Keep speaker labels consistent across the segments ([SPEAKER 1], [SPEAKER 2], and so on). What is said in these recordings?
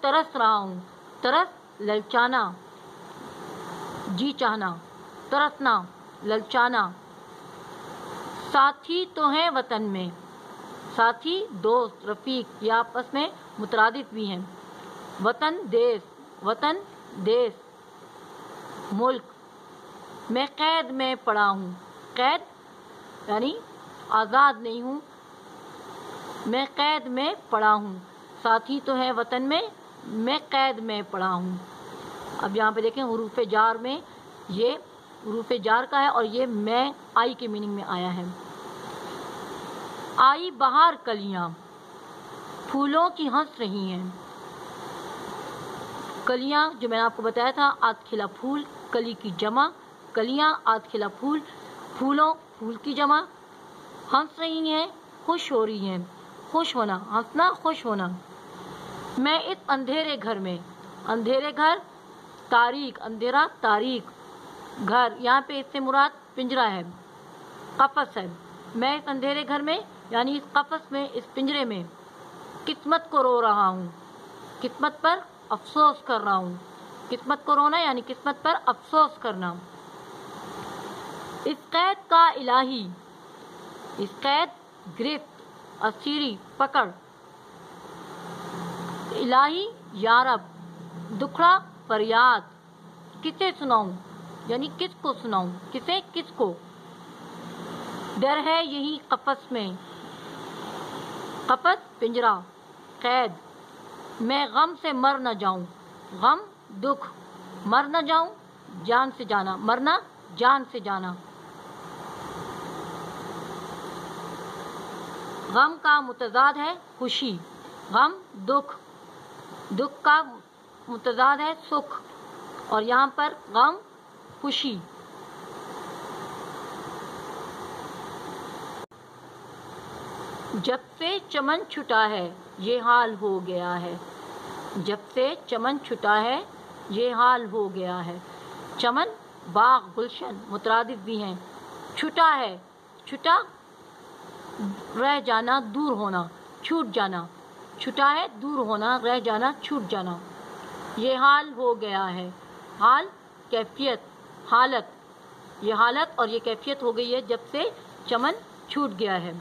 [SPEAKER 1] ترس رہا ہوں، ترس للچانا، جی چاہنا، ترسنا، للچانا۔ ساتھی تو ہیں وطن میں، ساتھی دوست رفیق یہ آپس میں مترادف بھی ہیں۔ وطن دیس، وطن دیس ملک۔ میں قید میں پڑا ہوں، قید یعنی آزاد نہیں ہوں، میں قید میں پڑا ہوں۔ ساتھی تو ہے وطن میں قید میں پڑا ہوں۔ اب یہاں پہ دیکھیں حروف جار میں یہ حروف جار کا ہے اور یہ میں آئی کے میننگ میں آیا ہے۔ آئی بہار کلیاں، پھولوں کی ہنس رہی ہیں۔ کلیاں جو میں نے آپ کو بتایا تھا آدھ کھلا پھول، کلی کی جمع، کلیاں آدھ کھلا پھول، پھولوں پھول کی جمع، ہنس رہی ہیں، خوش ہو رہی ہیں، خوش ہونا، ہنسنا، خوش ہونا۔ میں اس اندھیرے گھر میں، اندھیرے گھر تاریک، اندھیرا تاریک گھر، یہاں پہ اس سے مراد پنجرہ ہے، قفس ہے۔ میں اس اندھیرے گھر میں یعنی اس قفس میں، اس پنجرے میں قسمت کو رو رہا ہوں، قسمت پر افسوس کر رہا ہوں۔ قسمت کو رونا یعنی قسمت پر افسوس کرنا۔ اس قید کا الہی، اس قید گرفت، اسیری پکڑ، الہی یارب دکھڑا فریاد، کسے سناؤں یعنی کس کو سناؤں، کسے کس کو۔ ڈر ہے یہی قفس میں، قفس پنجرہ، قید۔ میں غم سے مر نہ جاؤں، غم دکھ، مر نہ جاؤں جان سے جانا، مرنا جان سے جانا۔ غم کا متضاد ہے خوشی، غم دکھ، دکھ کا متضاد ہے سکھ، اور یہاں پر غم خوشی۔ جب سے چمن چھٹا ہے یہ حال ہو گیا ہے، جب سے چمن چھٹا ہے یہ حال ہو گیا ہے۔ چمن باغ گلشن مترادف بھی ہیں۔ چھٹا ہے، چھٹا رہ جانا، دور ہونا، چھوٹ جانا، چھٹا ہے دور ہونا، رہ جانا، چھوٹ جانا۔ یہ حال ہو گیا ہے، حال کیفیت، حالت، یہ حالت اور یہ کیفیت ہو گئی ہے جب سے چمن چھوٹ گیا ہے۔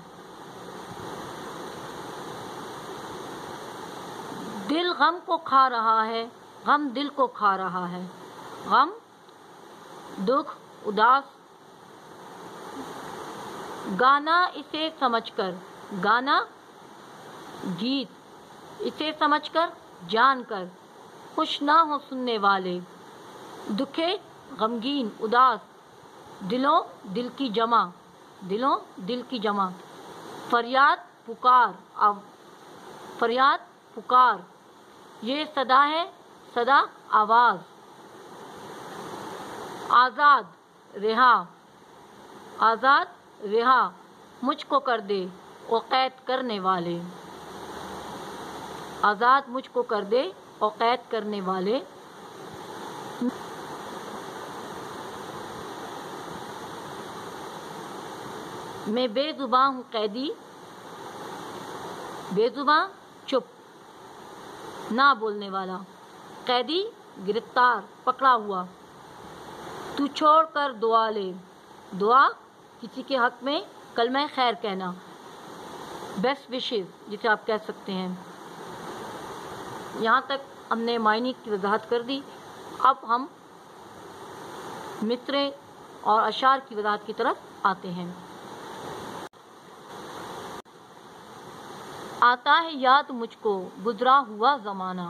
[SPEAKER 1] دل غم کو کھا رہا ہے، غم دل کو کھا رہا ہے۔ غم دکھ اداس، گانا اسے سمجھ کر، گانا گیت، اسے سمجھ کر جان کر، خوش نہ ہو سننے والے۔ دکھے غمگین اداس، دلوں دل کی جمع، دلوں دل کی جمع۔ فریاد پکار، فریاد پکار، یہ صدا ہے، صدا آواز۔ آزاد رہا، آزاد رہا، مجھ کو کر دے او قید کرنے والے، آزاد مجھ کو کر دے او قید کرنے والے۔ میں بے زباں ہوں قیدی، بے زباں چپ، نہ بولنے والا، قیدی گرفتار پکڑا ہوا۔ تو چھوڑ کر دعا لے، دعا کسی کے حق میں کلمہ خیر کہنا، بیسٹ وشز جسے آپ کہہ سکتے ہیں۔ یہاں تک ہم نے معنی کی وضاحت کر دی، اب ہم مصرعے اور اشعار کی وضاحت کی طرف آتے ہیں۔ آتا ہے یاد مجھ کو گزرا ہوا زمانہ،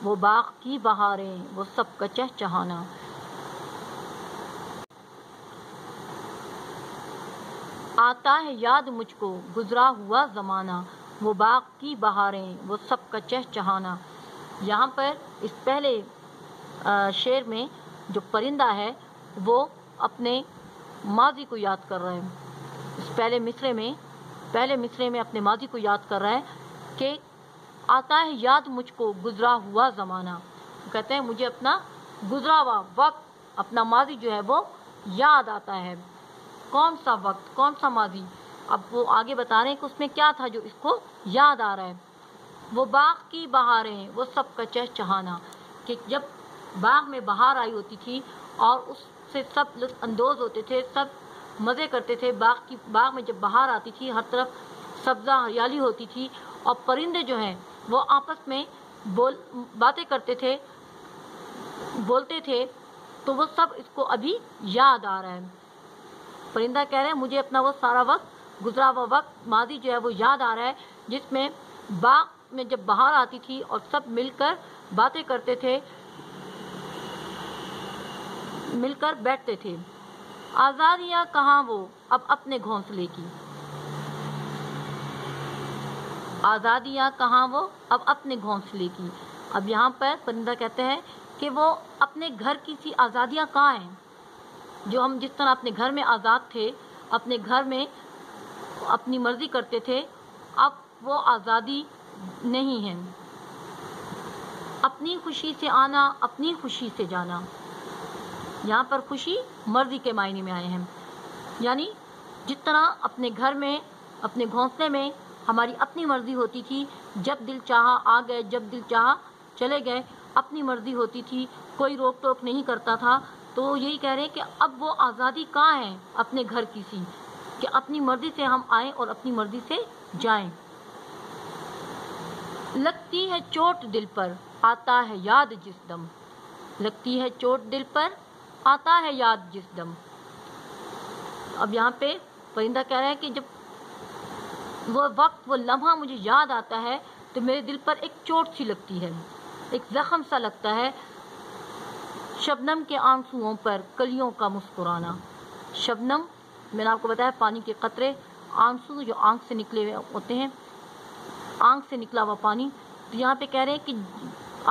[SPEAKER 1] وہ باغ کی بہاریں وہ سب کا چہچہانا۔ آتا ہے یاد مجھ کو گزرا ہوا زمانہ، وہ باغ کی بہاریں وہ سب کا چہچہانا۔ یہاں پر اس پہلے شعر میں جو پرندہ ہے وہ اپنے ماضی کو یاد کر رہا ہے، اس پہلے مصرعے میں اپنے ماضی کو یاد کر رہا ہے کہ آتا ہے یاد مجھ کو گزرا ہوا زمانہ۔ وہ کہتے ہیں مجھے اپنا گزرا ہوا وقت، اپنا ماضی جو ہے وہ یاد آتا ہے۔ کون سا وقت، کون سا ماضی؟ اب وہ آگے بتا رہے ہیں کہ اس میں کیا تھا جو اس کو یاد آ رہا ہے۔ وہ باغ کی بہاریں وہ سب کا چہچہانا، کہ جب باغ میں بہار آئی ہوتی تھی اور اس سے سب لطف اندوز ہوتے تھے، سب مزے کرتے تھے۔ باغ میں جب بہار آتی تھی ہر طرف سبزہ ہریالی ہوتی تھی، اور پرندے جو ہیں وہ آپس میں باتیں کرتے تھے، بولتے تھے، تو وہ سب اس کو ابھی یاد آ رہا ہے۔ پرندہ کہہ رہے ہیں مجھے اپنا وہ سارا وقت، گزرا ہوا وقت، ماضی جو ہے وہ یاد آ رہا ہے، جس میں باغ میں جب بہار آتی تھی اور سب مل کر باتیں کرتے تھے، مل کر بیٹھتے تھے۔ آزادیاں کہاں وہ اب اپنے گھونسلے کی، آزادیاں کہاں وہ اب اپنے گھونسلے کی۔ اب یہاں پر پرندہ کہتے ہیں کہ وہ اپنے گھر کی سی آزادیاں کہاں ہیں، جو ہم جس طرح اپنے گھر میں آزاد تھے، اپنے گھر میں اپنی مرضی کرتے تھے، اب وہ آزادی نہیں ہے۔ اپنی خوشی سے آنا، اپنی خوشی سے جانا، یہاں پر خوشی مرضی کے معنی میں آئے ہیں، یعنی جس طرح اپنے گھر میں، اپنے گھونسلے میں ہماری اپنی مرضی ہوتی تھی، جب دل چاہا آ گئے، جب دل چاہا چلے گئے، اپنی مرضی ہوتی تھی، کوئی روک ٹوک نہیں کرتا تھا، تو یہی کہہ رہے ہیں کہ اب وہ آزادی کہاں ہے اپنے گھر کی سی، کہ اپنی مرضی سے ہم آئیں اور اپنی مرضی سے جائیں۔ لگتی ہے چوٹ دل پر آتا ہے یاد جس دم، لگتی ہے چوٹ دل پر آتا ہے یاد جس دم۔ اب یہاں پہ پرندہ کہہ رہا ہے کہ جب وہ وقت، وہ لمحہ مجھے یاد آتا ہے تو میرے دل پر ایک چوٹ سی لگتی ہے، ایک زخم سا لگتا ہے۔ شبنم کے آنسوؤں پر کلیوں کا مسکرانا، شبنم میں نے آپ کو بتایا پانی کے قطرے، آنسو جو آنکھ سے نکلے ہوئے ہوتے ہیں، آنکھ سے نکلا ہوا پانی۔ تو یہاں پہ کہہ رہے ہیں کہ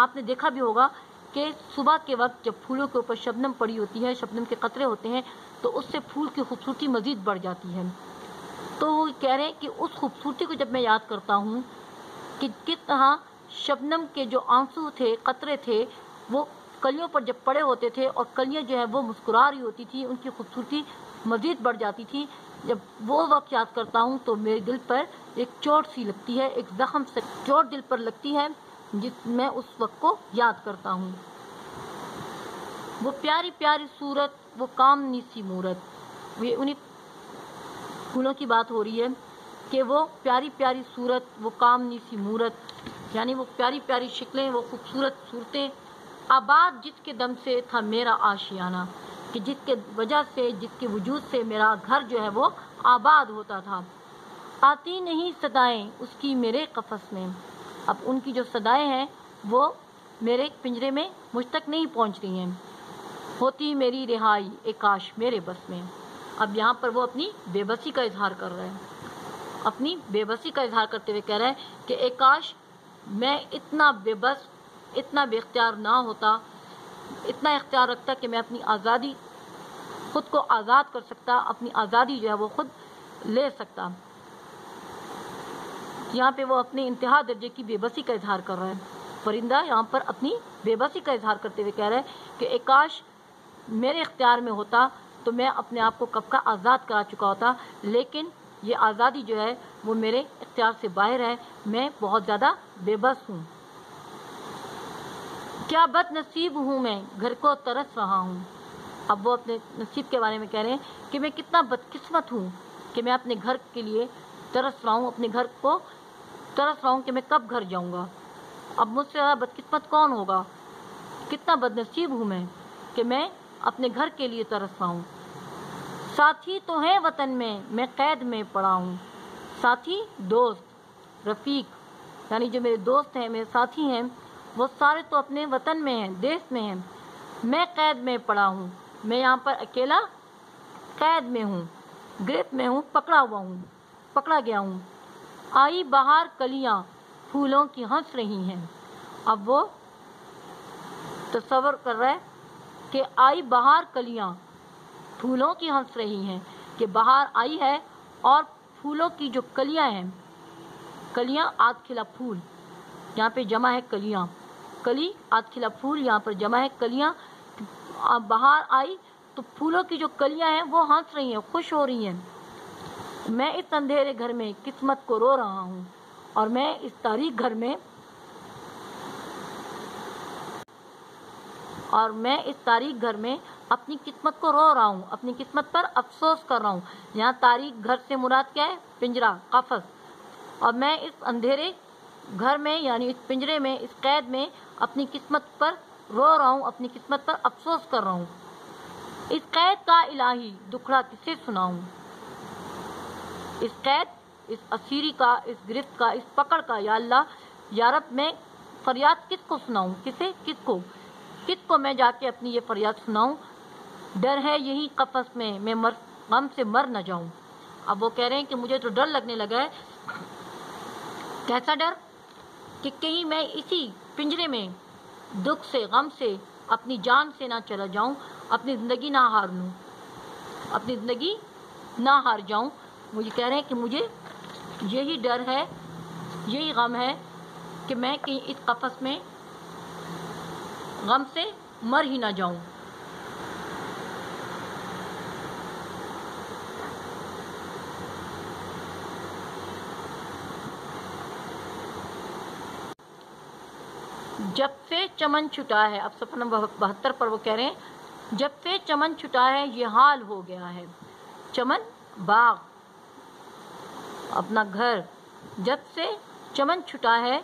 [SPEAKER 1] آپ نے دیکھا بھی ہوگا کہ صبح کے وقت جب پھولوں کے اوپر شبنم پڑی ہوتی ہے، شبنم کے قطرے ہوتے ہیں، تو اس سے پھول کی خوبصورتی مزید بڑھ جاتی ہے۔ تو وہ کہہ رہے ہیں کہ اس خوبصورتی کو جب میں یاد کرتا ہوں کہ کس طرح شبنم کے جو آنسو تھے، قطرے تھے، وہ کلیوں پر جب پڑے ہوتے تھے اور کلیاں جو ہے وہ مسکرا رہی ہوتی تھی، ان کی خوبصورتی مزید بڑھ جاتی تھی۔ جب وہ وقت یاد کرتا ہوں تو میرے دل پر ایک چوٹ سی لگتی ہے، ایک زخم سے چوٹ دل پر لگتی ہے، جس میں اس وقت کو یاد کرتا ہوں۔ وہ پیاری پیاری صورت، وہ کامنی سی مورت، یہ انہیں پھولوں کی بات ہو رہی ہے کہ وہ پیاری پیاری صورت، وہ کامنی سی مورت، یعنی وہ پیاری پیاری شکلیں، وہ خوبصورت صورتیں۔ آباد جس کے دم سے تھا میرا آشیانہ، کہ جس کے وجہ سے، جس کے وجود سے میرا گھر جو ہے وہ آباد ہوتا تھا۔ آتی نہیں صدائیں اس کی میرے قفس میں، اب ان کی جو صدائیں ہیں وہ میرے پنجرے میں مجھ تک نہیں پہنچ رہی ہیں۔ ہوتی میری رہائی اے کاش میرے بس میں، اب یہاں پر وہ اپنی بے بسی کا اظہار کر رہے ہیں، اپنی بے بسی کا اظہار کرتے ہوئے کہہ رہے ہیں کہ اے کاش میں اتنا بے بس، اتنا بے اختیار نہ ہوتا، اتنا اختیار رکھتا کہ میں اپنی آزادی، خود کو آزاد کر سکتا، اپنی آزادی جو ہے وہ خود لے سکتا۔ یہاں پہ وہ اپنے انتہا درجے کی بے بسی کا اظہار کر رہا ہے۔ پرندہ یہاں پر اپنی بے بسی کا اظہار کرتے ہوئے کہہ رہا ہے کہ اے کاش میرے اختیار میں ہوتا تو میں اپنے آپ کو کب کا آزاد کرا چکا ہوتا، لیکن یہ آزادی جو ہے وہ میرے اختیار سے باہر ہے، میں بہت زیادہ بے بس ہوں۔ کیا بد نصیب ہوں میں گھر کو ترس رہا ہوں، اب وہ اپنے نصیب کے بارے میں کہہ رہے ہیں کہ میں کتنا بدقسمت ہوں کہ میں اپنے گھر کے لیے ترس رہا ہوں، اپنے گھر کو ترس رہا ہوں کہ میں کب گھر جاؤں گا۔ اب مجھ سے زیادہ بدقسمت کون ہوگا، کتنا بد نصیب ہوں میں کہ میں اپنے گھر کے لیے ترس رہا ہوں۔ ساتھی تو ہیں وطن میں قید میں پڑا ہوں، ساتھی دوست رفیق، یعنی جو میرے دوست ہیں، میرے ساتھی ہیں، وہ سارے تو اپنے وطن میں ہیں، دیش میں ہیں، میں قید میں پڑا ہوں، میں یہاں پر اکیلا قید میں ہوں، گرفت میں ہوں، پکڑا ہوا ہوں، پکڑا گیا ہوں۔ آئی بہار کلیاں پھولوں کی ہنس رہی ہیں، اب وہ تصور کر رہا ہے کہ آئی بہار کلیاں پھولوں کی ہنس رہی ہیں، کہ بہار آئی ہے اور پھولوں کی جو کلیاں ہیں، کلیاں آدھ کھلا پھول، یہاں پہ جمع ہے کلیاں، کلی آدھ کھلا پھول، یہاں پر جمع ہے کلیاں۔ بہار آئی تو پھولوں کی جو کلیاں ہیں وہ ہنس رہی ہیں، خوش ہو رہی ہیں۔ میں اس اندھیرے گھر میں قسمت کو رو رہا ہوں، اور میں اس تاریک گھر میں اپنی قسمت کو رو رہا ہوں، اپنی قسمت پر افسوس کر رہا ہوں۔ یہاں تاریک گھر سے مراد کیا ہے؟ پنجرہ، قفس۔ اور میں اس اندھیرے گھر میں یعنی اس پنجرے میں، اس قید میں اپنی قسمت پر رو رہا ہوں، اپنی قسمت پر افسوس کر رہا ہوں۔ اس قید کا الہی دکھڑا کسے سناؤں؟ اس قید، اس اسیری کا، اس گرفت کا، اس پکڑ کا، یا اللہ، یا رب، میں فریاد کس کو سناؤں؟ کس کو میں جا کے اپنی یہ فریاد سناؤں؟ ڈر ہے یہی قفس میں غم سے مر نہ جاؤں۔ اب وہ کہہ رہے ہیں کہ مجھے تو ڈر لگنے لگا ہے۔ کیسا ڈر؟ کہ کہیں میں اسی پنجرے میں دکھ سے، غم سے، اپنی جان سے نہ چلا جاؤں، اپنی زندگی نہ ہار جاؤں۔ مجھے کہہ رہے ہیں کہ مجھے یہی ڈر ہے، یہی غم ہے کہ میں کہیں اس قفس میں غم سے مر ہی نہ جاؤں۔ جب سے چمن چھٹا ہے، اب صفحہ نمبر 72 پر وہ کہہ رہے ہیں، جب سے چمن چھٹا ہے یہ حال ہو گیا ہے۔ چمن، باغ، اپنا گھر، جب سے چمن چھٹا ہے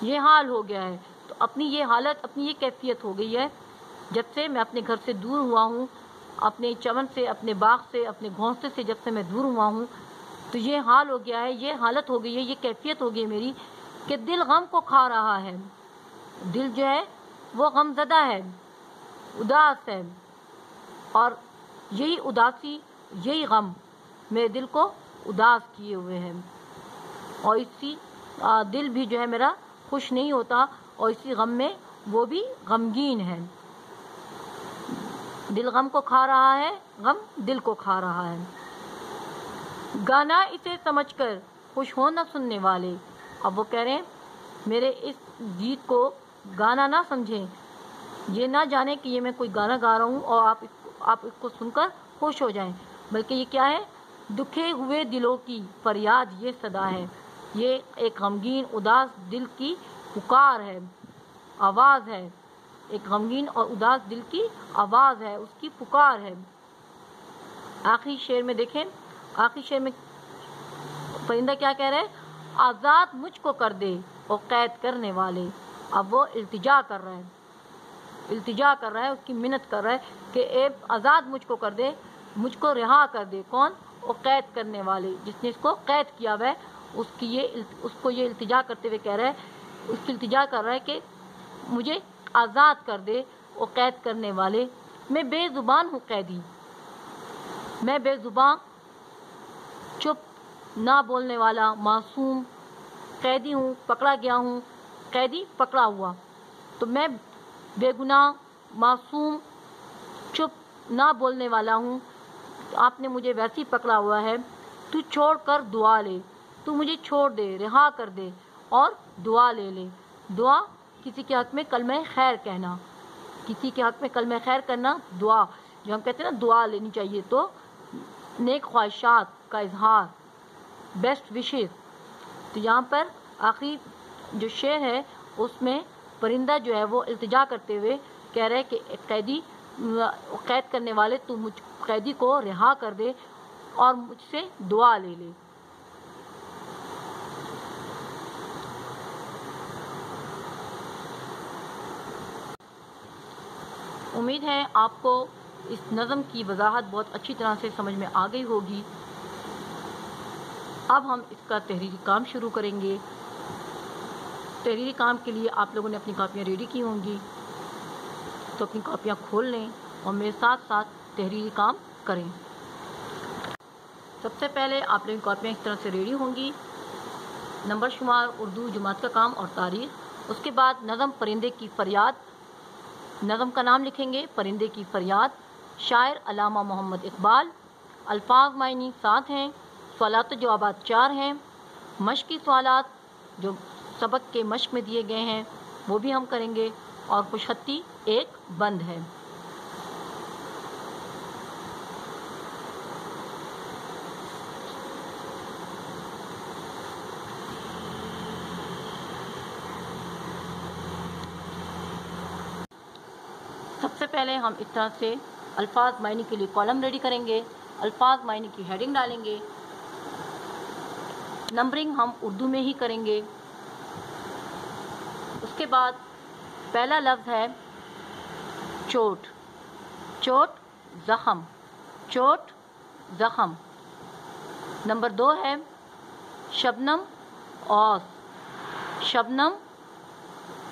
[SPEAKER 1] یہ حال ہو گیا ہے، تو اپنی یہ حالت، اپنی یہ کیفیت ہو گئی ہے۔ جب سے میں اپنے گھر سے دور ہوا ہوں، اپنے چمن سے، اپنے باغ سے، اپنے گھونسلے سے جب سے میں دور ہوا ہوں، تو یہ حال ہو گیا ہے، یہ حالت ہو گئی ہے، یہ کیفیت ہو گئی میری کہ دل غم کو کھا رہا ہے۔ دل جو ہے وہ غم زدہ ہے، اداس ہے، اور یہی اداسی، یہی غم میرے دل کو اداس کیے ہوئے ہیں، اور اسی دل بھی جو ہے میرا خوش نہیں ہوتا، اور اسی غم میں وہ بھی غمگین ہے۔ دل غم کو کھا رہا ہے، غم دل کو کھا رہا ہے۔ گانا اسے سمجھ کر خوش ہو نہ سننے والے۔ اب وہ کہہ رہے ہیں میرے اس گیت کو گانا نہ سمجھیں، یہ نہ جانے کہ یہ میں کوئی گانا گا رہا ہوں اور آپ اس کو سن کر خوش ہو جائیں، بلکہ یہ کیا ہے؟ دکھے ہوئے دلوں کی فریاد یہ صدا ہے، یہ ایک غمگین اداس دل کی پکار ہے، آواز ہے، ایک غمگین اور اداس دل کی آواز ہے، اس کی پکار ہے۔ آخری شعر میں دیکھیں، آخری شعر میں پرندہ کیا کہہ رہا ہے؟ آزاد مجھ کو کر دے اور قید کرنے والے۔ اب وہ التجا کر رہا ہے، اس کی منت کر رہا ہے کہ اے آزاد مجھ کو کر دے، مجھ کو رہا کر دے۔ کون؟ وہ قید کرنے والے، جس نے اس کو قید کیا ہوا ہے، اس کو یہ التجا کرتے ہوئے کہہ رہا ہے، اس کی التجا کر رہا ہے کہ مجھے آزاد کر دے اور قید کرنے والے۔ میں بے زبان ہوں قیدی، میں بے زبان، چپ، نہ بولنے والا، معصوم، قیدی ہوں، پکڑا گیا ہوں، قیدی پکڑا ہوا، تو میں بے گناہ، معصوم، چپ، نہ بولنے والا ہوں، آپ نے مجھے ویسے ہی پکڑا ہوا ہے۔ تو چھوڑ کر دعا لے، تو مجھے چھوڑ دے، رہا کر دے اور دعا لے لے۔ دعا کسی کے حق میں کلمہ خیر کہنا، کسی کے حق میں کلمہ خیر کرنا، دعا جو ہم کہتے ہیں نا، دعا لینی چاہیے، تو نیک خواہشات کا اظہار، بیسٹ وشز۔ تو یہاں پر آخری جو شعر ہے اس میں پرندہ جو ہے وہ التجا کرتے ہوئے کہہ رہے کہ قیدی، قید کرنے والے، تو مجھ قیدی کو رہا کر دے اور مجھ سے دعا لے لے۔ امید ہے آپ کو اس نظم کی وضاحت بہت اچھی طرح سے سمجھ میں آ گئی ہوگی۔ اب ہم اس کا تحریری کام شروع کریں گے۔ تحریری کام کے لیے آپ لوگوں نے اپنی کاپیاں ریڈی کی ہوں گی، تو اپنی کاپیاں کھول لیں اور میرے ساتھ ساتھ تحریری کام کریں۔ سب سے پہلے آپ لوگوں کی کاپیاں اس طرح سے ریڈی ہوں گی، نمبر شمار، اردو، جماعت کا کام اور تاریخ۔ اس کے بعد نظم پرندے کی فریاد، نظم کا نام لکھیں گے، پرندے کی فریاد، شاعر علامہ محمد اقبال۔ الفاظ معنی 7 ہیں، سوالات و جوابات 4 ہیں، مشقی سوالات جو سبق کے مشق میں دیے گئے ہیں وہ بھی ہم کریں گے، اور خوش خطی 1 بند ہے۔ سب سے پہلے ہم اس طرح سے الفاظ معنی کے لیے کالم ریڈی کریں گے، الفاظ معنی کی ہیڈنگ ڈالیں گے، نمبرنگ ہم اردو میں ہی کریں گے۔ اس کے بعد پہلا لفظ ہے چوٹ، چوٹ زخم، چوٹ زخم۔ نمبر 2 ہے شبنم اوس، شبنم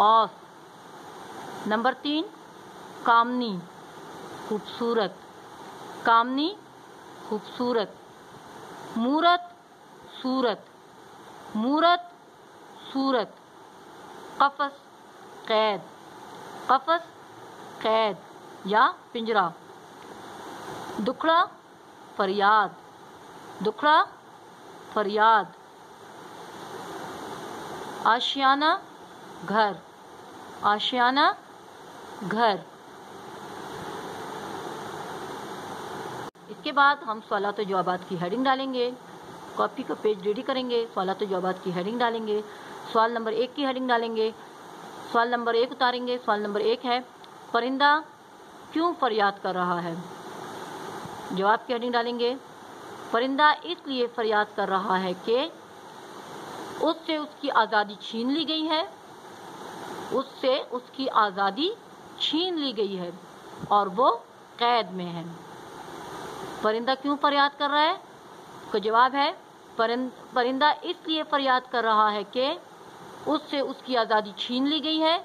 [SPEAKER 1] اوس۔ نمبر 3 کامنی خوبصورت، کامنی خوبصورت۔ مورت صورت، مورت صورت۔ قفس قید، قفس قید یا پنجرہ۔ دکھڑا فریاد، دکھڑا فریاد۔ آشیانہ گھر، آشیانہ گھر۔ اس کے بعد ہم سوالات و جوابات کی ہیڈنگ ڈالیں گے، کاپی کا پیج ریڈی کریں گے، سوالات و جوابات کی ہیڈنگ ڈالیں گے، سوال نمبر 1 کی ہیڈنگ ڈالیں گے، سوال نمبر 1 اتاریں گے۔ سوال نمبر 1 ہے پرندہ کیوں فریاد کر رہا ہے؟ جواب کی ہیڈنگ ڈالیں گے، پرندہ اس لیے فریاد کر رہا ہے کہ اس سے اس کی آزادی چھین لی گئی ہے، اس سے اس کی آزادی چھین لی گئی ہے اور وہ قید میں ہے۔ پرندہ کیوں فریاد کر رہا ہے؟ اس کا جواب ہے پرندہ اس لیے فریاد کر رہا ہے کہ اس سے اس کی آزادی چھین لی گئی ہے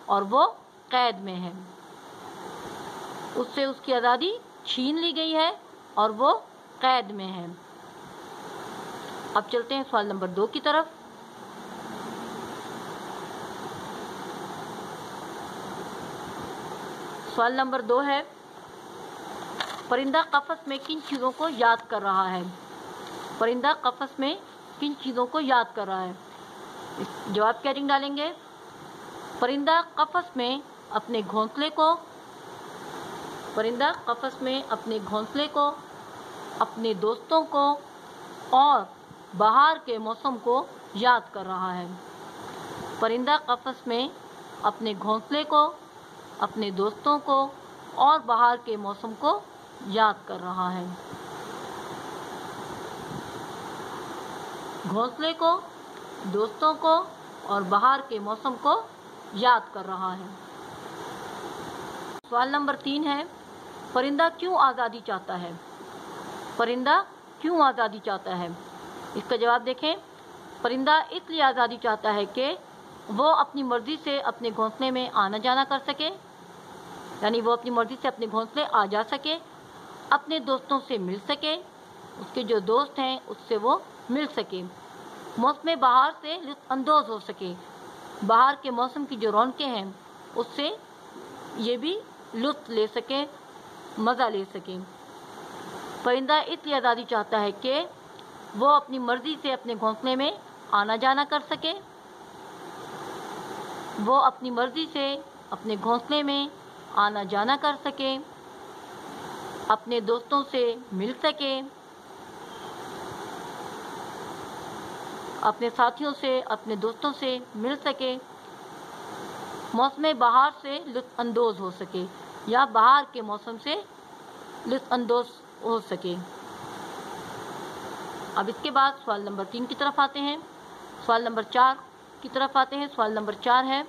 [SPEAKER 1] اور وہ قید میں ہے، اس سے اس کی آزادی چھین لی گئی ہے اور وہ قید میں ہے۔ اب چلتے ہیں سوال نمبر 2 کی طرف۔ سوال نمبر 2 ہے پرندہ قفس میں کن چیزوں کو یاد کر رہا ہے؟ پرندہ قفس میں کن چیزوں کو یاد کر رہا ہے؟ جواب کی ہیڈنگ ڈالیں گے، پرندہ قفس میں اپنے گھونسلے کو، پرندہ قفس میں اپنے گھونسلے کو، اپنے دوستوں کو اور بہار کے موسم کو یاد کر رہا ہے۔ پرندہ قفس میں اپنے گھونسلے کو، اپنے دوستوں کو اور بہار کے موسم کو یاد کر رہا ہے۔ گھونسلے کو، دوستوں کو اور بہار کے موسم کو یاد کر رہا ہے۔ سوال نمبر 3 ہے پرندہ کیوں آزادی چاہتا ہے؟ پرندہ کیوں آزادی چاہتا ہے؟ اس کا جواب دیکھیں، پرندہ اس لیے آزادی چاہتا ہے کہ وہ اپنی مرضی سے اپنے گھونسلے میں آنا جانا کر سکے، یعنی وہ اپنی مرضی سے اپنے گھونسلے آ جا سکے، اپنے دوستوں سے مل سکے، اس کے جو دوست ہیں اس سے وہ مل سکے، موسم بہار سے لطف اندوز ہو سکے، بہار کے موسم کی جو رونقیں ہیں اس سے یہ بھی لطف لے سکے، مزہ لے سکے۔ پرندہ اس لیے آزادی چاہتا ہے کہ وہ اپنی مرضی سے اپنے گھونسلے میں آنا جانا کر سکے، وہ اپنی مرضی سے اپنے گھونسلے میں آنا جانا کر سکے، اپنے دوستوں سے مل سکے، اپنے ساتھیوں سے، اپنے دوستوں سے مل سکے، موسم بہار سے لطف اندوز ہو سکے یا بہار کے موسم سے لطف اندوز ہو سکے۔ اب اس کے بعد سوال نمبر 3 کی طرف آتے ہیں، سوال نمبر 4 کی طرف آتے ہیں۔ سوال نمبر 4 ہے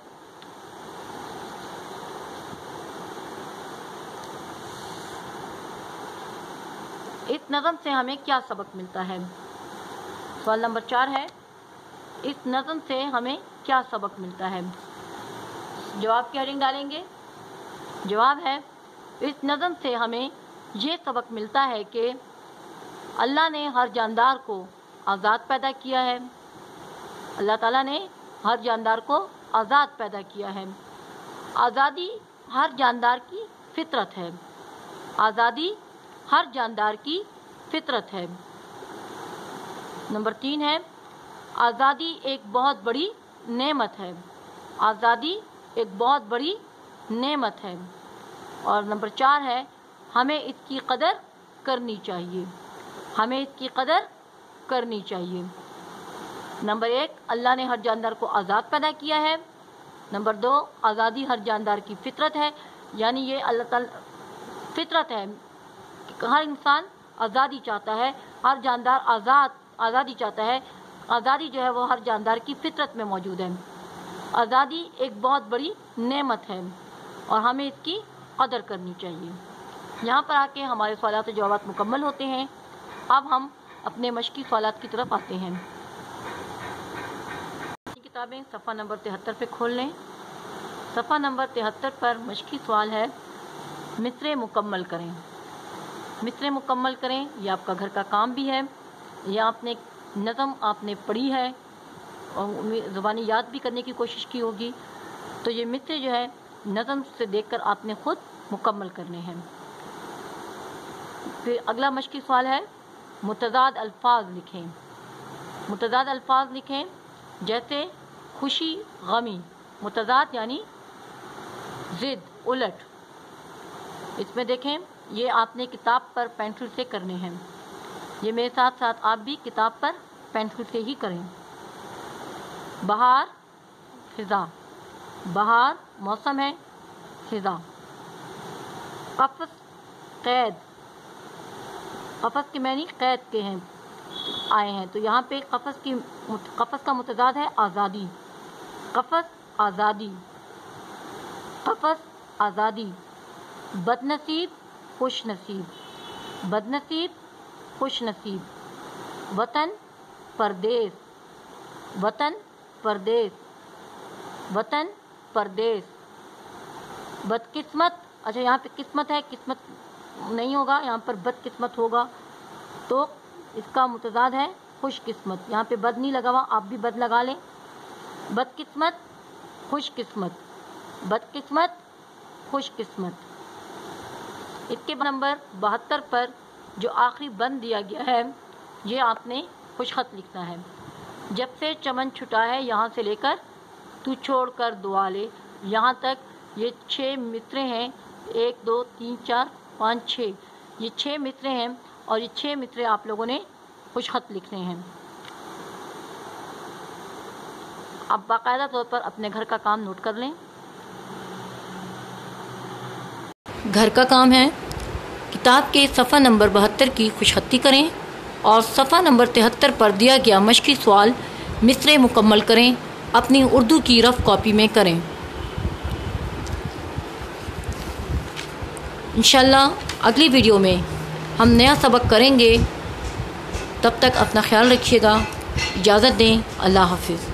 [SPEAKER 1] اس نظم سے ہمیں کیا سبق ملتا ہے؟ سوال نمبر 4 ہے اس نظم سے ہمیں کیا سبق ملتا ہے؟ جواب کی ہیڈنگ ڈالیں گے، جواب ہے اس نظم سے ہمیں یہ سبق ملتا ہے کہ اللہ نے ہر جاندار کو آزاد پیدا کیا ہے، اللہ تعالیٰ نے ہر جاندار کو آزاد پیدا کیا ہے، آزادی ہر جاندار کی فطرت ہے، آزادی ہر جاندار کی فطرت ہے۔ نمبر 3 ہے آزادی ایک بہت بڑی نعمت ہے، آزادی ایک بہت بڑی نعمت ہے۔ اور نمبر 4 ہے ہمیں اس کی قدر کرنی چاہیے، ہمیں اس کی قدر کرنی چاہیے۔ نمبر 1 اللہ نے ہر جاندار کو آزاد پیدا کیا ہے، نمبر 2 آزادی ہر جاندار کی فطرت ہے، یعنی یہ اللہ تعالی فطرت ہے کہ ہر انسان آزادی چاہتا ہے، ہر جاندار آزادی چاہتا ہے. آزادی جو ہے وہ ہر جاندار کی فطرت میں موجود ہے. آزادی ایک بہت بڑی نعمت ہے اور ہمیں اس کی قدر کرنی چاہیے. یہاں پر آ کے ہمارے سوالات و جوابات مکمل ہوتے ہیں. اب ہم اپنے مشقی سوالات کی طرف آتے ہیں. کتابیں صفحہ نمبر 73 پہ کھول لیں. صفحہ نمبر 73 پر مشقی سوال ہے، مصرعے مکمل کریں. مصرعے مکمل کریں، یہ آپ کا گھر کا کام بھی ہے. یہ نظم آپ نے پڑھی ہے اور زبانی یاد بھی کرنے کی کوشش کی ہوگی. تو یہ مصرعے جو ہے نظم سے دیکھ کر آپ نے خود مکمل کرنے ہیں. پھر اگلا مشقی سوال ہے، متضاد الفاظ لکھیں. متضاد الفاظ لکھیں جیسے خوشی، غمی. متضاد یعنی ضد، الٹ. اس میں دیکھیں یہ آپ نے کتاب پر پینسل سے کرنے ہیں. یہ میرے ساتھ ساتھ آپ بھی کتاب پر پینسل سے ہی کریں. بہار، خزاں. بہار موسم ہے، خزاں. قفس، قید. قفس کے معنی قید کے ہیں آئے ہیں، تو یہاں پہ قفس کا متضاد ہے آزادی. قفس، آزادی. قفس، آزادی. بد نصیب، خوش نصیب. بد نصیب، خوش نصیب. وطن، پردیس. وطن، پردیس. وطن، پردیس. بدقسمت. اچھا یہاں پہ قسمت ہے، قسمت نہیں ہوگا، یہاں پر بد قسمت ہوگا. تو اس کا متضاد ہے خوش قسمت. یہاں پہ بد نہیں لگا ہوا، آپ بھی بد لگا لیں. بد قسمت، خوش قسمت. بد قسمت، خوش قسمت. اس کے نمبر 72 پر جو آخری بند دیا گیا ہے یہ آپ نے خوش خط لکھنا ہے. جب سے چمن چھٹا ہے یہاں سے لے کر تو چھوڑ کر دعا لے، یہاں تک یہ 6 مصرعے ہیں. 1 2 3 4 5 6 یہ 6 مصرعے ہیں اور یہ 6 مصرعے آپ لوگوں نے خوش خط لکھنے ہیں. آپ باقاعدہ طور پر اپنے گھر کا کام نوٹ کر لیں. گھر کا کام ہے، کتاب کے صفحہ نمبر 72 کی خوش خطی کریں اور صفحہ نمبر 73 پر دیا گیا مشقی سوال مصرعے مکمل کریں. اپنی اردو کی رف کاپی میں کریں. انشاءاللہ اگلی ویڈیو میں ہم نیا سبق کریں گے. تب تک اپنا خیال رکھیے گا. اجازت دیں. اللہ حافظ.